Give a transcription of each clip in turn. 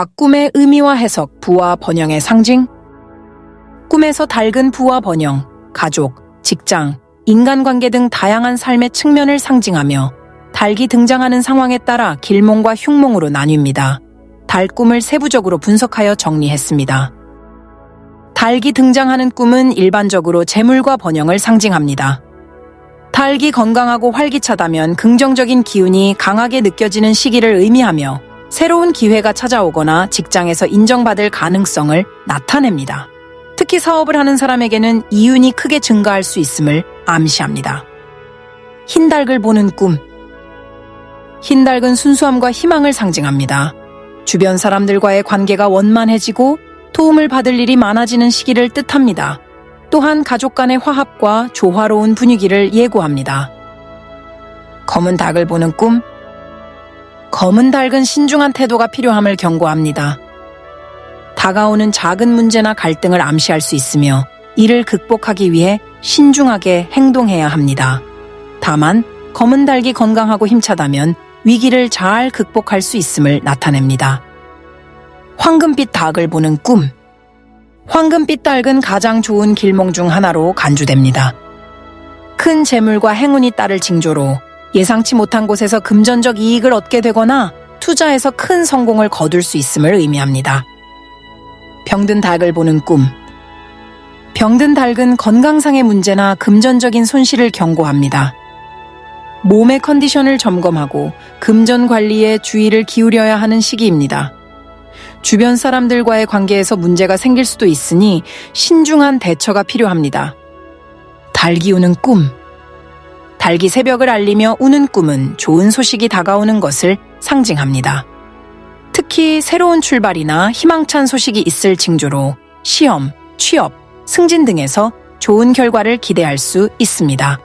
각 꿈의 의미와 해석, 부와 번영의 상징. 꿈에서 닭은 부와 번영, 가족, 직장, 인간관계 등 다양한 삶의 측면을 상징하며 닭이 등장하는 상황에 따라 길몽과 흉몽으로 나뉩니다. 닭 꿈을 세부적으로 분석하여 정리했습니다. 닭이 등장하는 꿈은 일반적으로 재물과 번영을 상징합니다. 닭이 건강하고 활기차다면 긍정적인 기운이 강하게 느껴지는 시기를 의미하며 새로운 기회가 찾아오거나 직장에서 인정받을 가능성을 나타냅니다. 특히 사업을 하는 사람에게는 이윤이 크게 증가할 수 있음을 암시합니다. 흰 닭을 보는 꿈. 흰 닭은 순수함과 희망을 상징합니다. 주변 사람들과의 관계가 원만해지고 도움을 받을 일이 많아지는 시기를 뜻합니다. 또한 가족 간의 화합과 조화로운 분위기를 예고합니다. 검은 닭을 보는 꿈. 검은 닭은 신중한 태도가 필요함을 경고합니다. 다가오는 작은 문제나 갈등을 암시할 수 있으며 이를 극복하기 위해 신중하게 행동해야 합니다. 다만 검은 닭이 건강하고 힘차다면 위기를 잘 극복할 수 있음을 나타냅니다. 황금빛 닭을 보는 꿈. 황금빛 닭은 가장 좋은 길몽 중 하나로 간주됩니다. 큰 재물과 행운이 따를 징조로 예상치 못한 곳에서 금전적 이익을 얻게 되거나 투자에서 큰 성공을 거둘 수 있음을 의미합니다. 병든 닭을 보는 꿈. 병든 닭은 건강상의 문제나 금전적인 손실을 경고합니다. 몸의 컨디션을 점검하고 금전 관리에 주의를 기울여야 하는 시기입니다. 주변 사람들과의 관계에서 문제가 생길 수도 있으니 신중한 대처가 필요합니다. 닭이 우는 꿈. 닭이 새벽을 알리며 우는 꿈은 좋은 소식이 다가오는 것을 상징합니다. 특히 새로운 출발이나 희망찬 소식이 있을 징조로 시험, 취업, 승진 등에서 좋은 결과를 기대할 수 있습니다.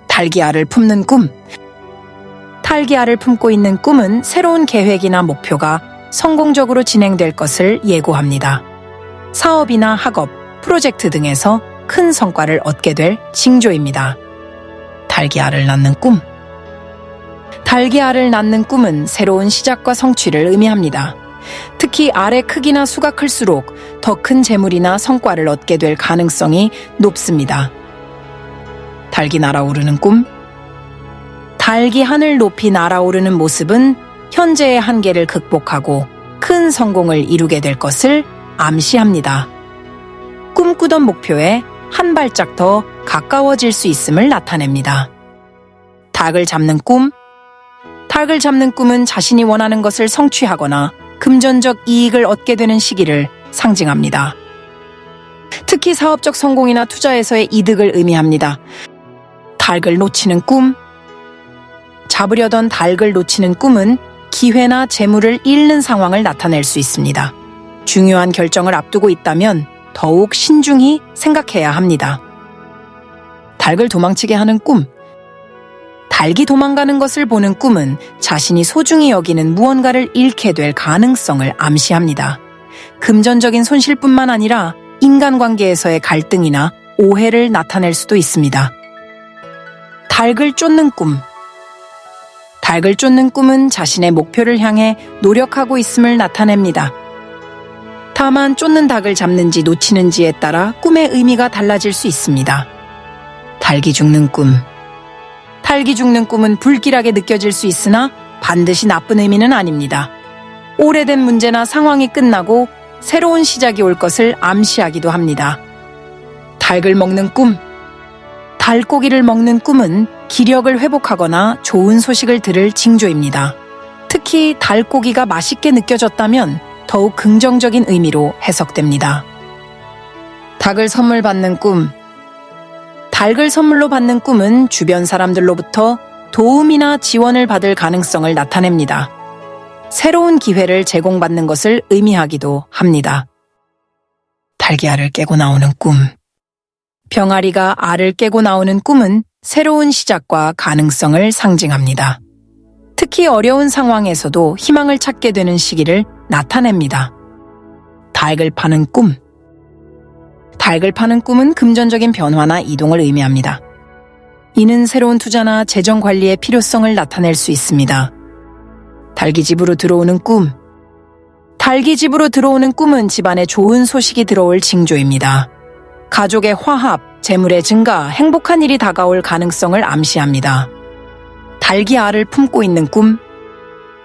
닭이 알을 품는 꿈. 닭이 알을 품고 있는 꿈은 새로운 계획이나 목표가 성공적으로 진행될 것을 예고합니다. 사업이나 학업, 프로젝트 등에서 큰 성과를 얻게 될 징조입니다. 닭이 알을 낳는 꿈. 닭이 알을 낳는 꿈은 새로운 시작과 성취를 의미합니다. 특히 알의 크기나 수가 클수록 더 큰 재물이나 성과를 얻게 될 가능성이 높습니다. 닭이 날아오르는 꿈. 닭이 하늘 높이 날아오르는 모습은 현재의 한계를 극복하고 큰 성공을 이루게 될 것을 암시합니다. 꿈꾸던 목표에 한 발짝 더 가까워질 수 있음을 나타냅니다. 닭을 잡는 꿈. 닭을 잡는 꿈은 자신이 원하는 것을 성취하거나 금전적 이익을 얻게 되는 시기를 상징합니다. 특히 사업적 성공이나 투자에서의 이득을 의미합니다. 닭을 놓치는 꿈. 잡으려던 닭을 놓치는 꿈은 기회나 재물을 잃는 상황을 나타낼 수 있습니다. 중요한 결정을 앞두고 있다면 더욱 신중히 생각해야 합니다. 닭을 도망치게 하는 꿈. 닭이 도망가는 것을 보는 꿈은 자신이 소중히 여기는 무언가를 잃게 될 가능성을 암시합니다. 금전적인 손실뿐만 아니라 인간관계에서의 갈등이나 오해를 나타낼 수도 있습니다. 닭을 쫓는 꿈. 닭을 쫓는 꿈은 자신의 목표를 향해 노력하고 있음을 나타냅니다. 다만 쫓는 닭을 잡는지 놓치는지에 따라 꿈의 의미가 달라질 수 있습니다. 닭이 죽는 꿈. 닭이 죽는 꿈은 불길하게 느껴질 수 있으나 반드시 나쁜 의미는 아닙니다. 오래된 문제나 상황이 끝나고 새로운 시작이 올 것을 암시하기도 합니다. 닭을 먹는 꿈. 닭고기를 먹는 꿈은 기력을 회복하거나 좋은 소식을 들을 징조입니다. 특히 닭고기가 맛있게 느껴졌다면 더욱 긍정적인 의미로 해석됩니다. 닭을 선물 받는 꿈. 닭을 선물로 받는 꿈은 주변 사람들로부터 도움이나 지원을 받을 가능성을 나타냅니다. 새로운 기회를 제공받는 것을 의미하기도 합니다. 닭이 알을 깨고 나오는 꿈. 병아리가 알을 깨고 나오는 꿈은 새로운 시작과 가능성을 상징합니다. 특히 어려운 상황에서도 희망을 찾게 되는 시기를 나타냅니다. 닭을 파는 꿈. 닭을 파는 꿈은 금전적인 변화나 이동을 의미합니다. 이는 새로운 투자나 재정 관리의 필요성을 나타낼 수 있습니다. 닭이 집으로 들어오는 꿈. 닭이 집으로 들어오는 꿈은 집안에 좋은 소식이 들어올 징조입니다. 가족의 화합, 재물의 증가, 행복한 일이 다가올 가능성을 암시합니다. 닭이 알을 품고 있는 꿈.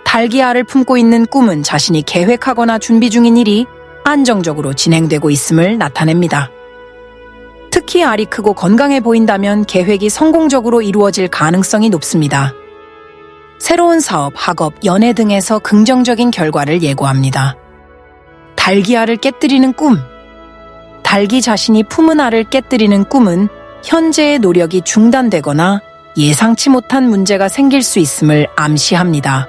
닭이 알을 품고 있는 꿈은 자신이 계획하거나 준비 중인 일이 안정적으로 진행되고 있음을 나타냅니다. 특히 알이 크고 건강해 보인다면 계획이 성공적으로 이루어질 가능성이 높습니다. 새로운 사업, 학업, 연애 등에서 긍정적인 결과를 예고합니다. 닭이 알을 깨뜨리는 꿈. 닭이 자신이 품은 알을 깨뜨리는 꿈은 현재의 노력이 중단되거나 예상치 못한 문제가 생길 수 있음을 암시합니다.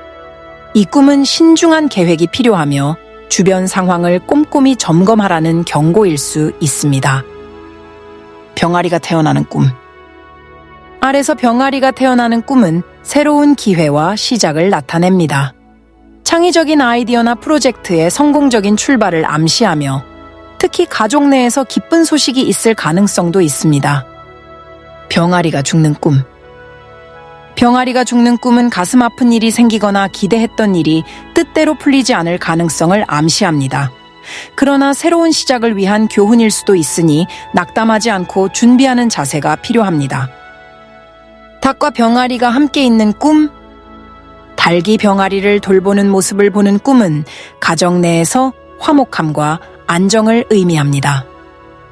이 꿈은 신중한 계획이 필요하며 주변 상황을 꼼꼼히 점검하라는 경고일 수 있습니다. 병아리가 태어나는 꿈. 알에서 병아리가 태어나는 꿈은 새로운 기회와 시작을 나타냅니다. 창의적인 아이디어나 프로젝트의 성공적인 출발을 암시하며 특히 가족 내에서 기쁜 소식이 있을 가능성도 있습니다. 병아리가 죽는 꿈. 병아리가 죽는 꿈은 가슴 아픈 일이 생기거나 기대했던 일이 뜻대로 풀리지 않을 가능성을 암시합니다. 그러나 새로운 시작을 위한 교훈일 수도 있으니 낙담하지 않고 준비하는 자세가 필요합니다. 닭과 병아리가 함께 있는 꿈. 닭이 병아리를 돌보는 모습을 보는 꿈은 가정 내에서 화목함과 안정을 의미합니다.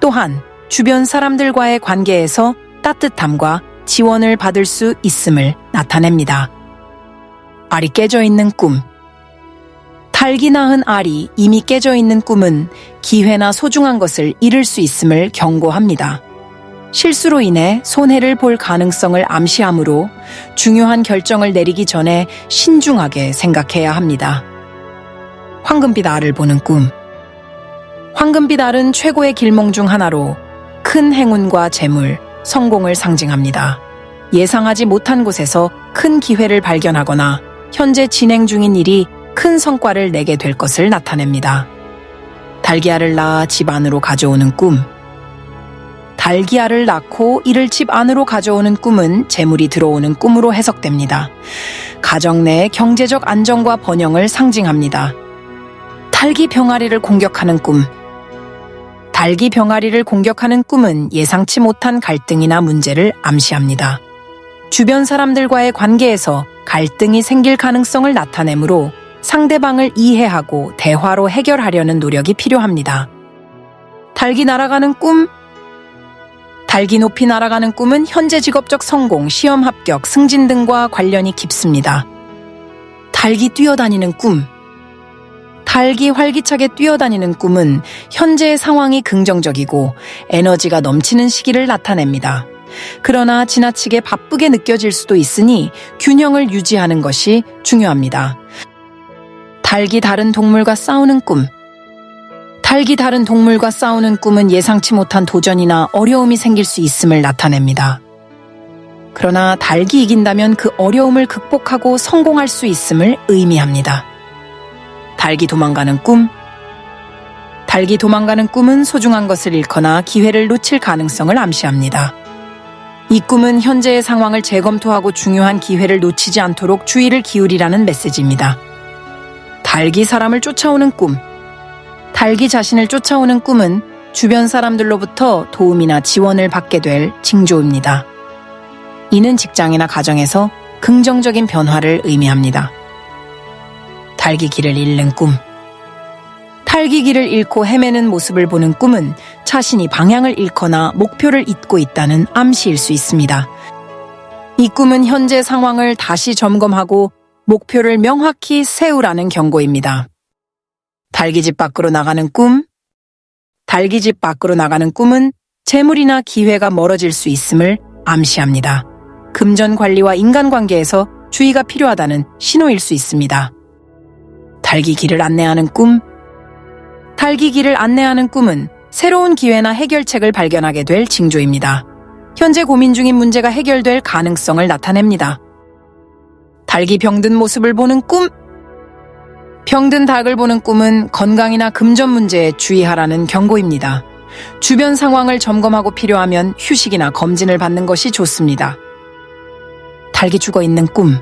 또한 주변 사람들과의 관계에서 따뜻함과 지원을 받을 수 있음을 나타냅니다. 알이 깨져 있는 꿈. 닭이 낳은 알이 이미 깨져 있는 꿈은 기회나 소중한 것을 잃을 수 있음을 경고합니다. 실수로 인해 손해를 볼 가능성을 암시하므로 중요한 결정을 내리기 전에 신중하게 생각해야 합니다. 황금빛 알을 보는 꿈. 황금빛 알은 최고의 길몽 중 하나로 큰 행운과 재물, 성공을 상징합니다. 예상하지 못한 곳에서 큰 기회를 발견하거나 현재 진행 중인 일이 큰 성과를 내게 될 것을 나타냅니다. 닭이 알을 낳아 집 안으로 가져오는 꿈. 닭이 알을 낳고 이를 집 안으로 가져오는 꿈은 재물이 들어오는 꿈으로 해석됩니다. 가정 내의 경제적 안정과 번영을 상징합니다. 닭이 병아리를 공격하는 꿈. 닭이 병아리를 공격하는 꿈은 예상치 못한 갈등이나 문제를 암시합니다. 주변 사람들과의 관계에서 갈등이 생길 가능성을 나타내므로 상대방을 이해하고 대화로 해결하려는 노력이 필요합니다. 닭이 날아가는 꿈. 닭이 높이 날아가는 꿈은 현재 직업적 성공, 시험 합격, 승진 등과 관련이 깊습니다. 닭이 뛰어다니는 꿈. 닭이 활기차게 뛰어다니는 꿈은 현재의 상황이 긍정적이고 에너지가 넘치는 시기를 나타냅니다. 그러나 지나치게 바쁘게 느껴질 수도 있으니 균형을 유지하는 것이 중요합니다. 닭이 다른 동물과 싸우는 꿈. 닭이 다른 동물과 싸우는 꿈은 예상치 못한 도전이나 어려움이 생길 수 있음을 나타냅니다. 그러나 닭이 이긴다면 그 어려움을 극복하고 성공할 수 있음을 의미합니다. 닭이 도망가는 꿈. 닭이 도망가는 꿈은 소중한 것을 잃거나 기회를 놓칠 가능성을 암시합니다. 이 꿈은 현재의 상황을 재검토하고 중요한 기회를 놓치지 않도록 주의를 기울이라는 메시지입니다. 닭이 사람을 쫓아오는 꿈. 닭이 자신을 쫓아오는 꿈은 주변 사람들로부터 도움이나 지원을 받게 될 징조입니다. 이는 직장이나 가정에서 긍정적인 변화를 의미합니다. 닭이 길을 잃는 꿈. 닭이 길을 잃고 헤매는 모습을 보는 꿈은 자신이 방향을 잃거나 목표를 잊고 있다는 암시일 수 있습니다. 이 꿈은 현재 상황을 다시 점검하고 목표를 명확히 세우라는 경고입니다. 닭이 집 밖으로 나가는 꿈. 닭이 집 밖으로 나가는 꿈은 재물이나 기회가 멀어질 수 있음을 암시합니다. 금전 관리와 인간관계에서 주의가 필요하다는 신호일 수 있습니다. 닭이 길을 안내하는 꿈. 닭이 길을 안내하는 꿈은 새로운 기회나 해결책을 발견하게 될 징조입니다. 현재 고민 중인 문제가 해결될 가능성을 나타냅니다. 닭이 병든 모습을 보는 꿈. 병든 닭을 보는 꿈은 건강이나 금전 문제에 주의하라는 경고입니다. 주변 상황을 점검하고 필요하면 휴식이나 검진을 받는 것이 좋습니다. 닭이 죽어 있는 꿈.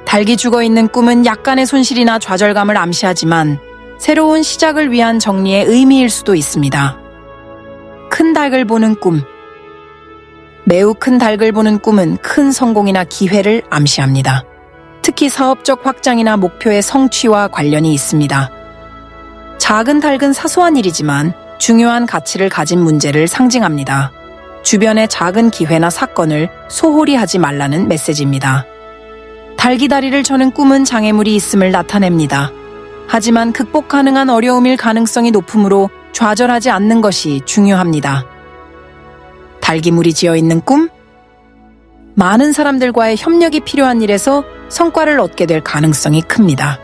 닭이 죽어 있는 꿈은 약간의 손실이나 좌절감을 암시하지만 새로운 시작을 위한 정리의 의미일 수도 있습니다. 큰 닭을 보는 꿈. 매우 큰 닭을 보는 꿈은 큰 성공이나 기회를 암시합니다. 특히 사업적 확장이나 목표의 성취와 관련이 있습니다. 작은 닭은 사소한 일이지만 중요한 가치를 가진 문제를 상징합니다. 주변의 작은 기회나 사건을 소홀히 하지 말라는 메시지입니다. 닭이 다리를 저는 꿈은 장애물이 있음을 나타냅니다. 하지만 극복 가능한 어려움일 가능성이 높으므로 좌절하지 않는 것이 중요합니다. 닭이 지어있는 꿈? 많은 사람들과의 협력이 필요한 일에서 성과를 얻게 될 가능성이 큽니다.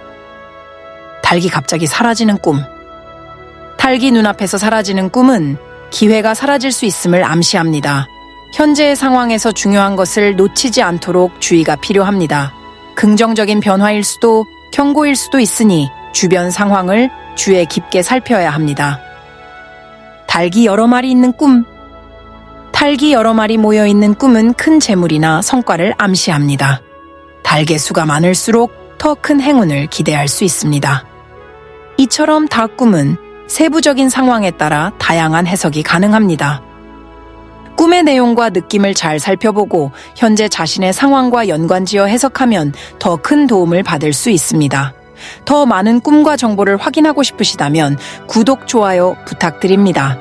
닭이 갑자기 사라지는 꿈. 닭이 눈앞에서 사라지는 꿈은 기회가 사라질 수 있음을 암시합니다. 현재의 상황에서 중요한 것을 놓치지 않도록 주의가 필요합니다. 긍정적인 변화일 수도 경고일 수도 있으니 주변 상황을 주의 깊게 살펴야 합니다. 닭이 여러 마리 있는 꿈. 닭이 여러 마리 모여 있는 꿈은 큰 재물이나 성과를 암시합니다. 닭의 수가 많을수록 더 큰 행운을 기대할 수 있습니다. 이처럼 닭 꿈은 세부적인 상황에 따라 다양한 해석이 가능합니다. 꿈의 내용과 느낌을 잘 살펴보고 현재 자신의 상황과 연관지어 해석하면 더 큰 도움을 받을 수 있습니다. 더 많은 꿈과 정보를 확인하고 싶으시다면 구독, 좋아요 부탁드립니다.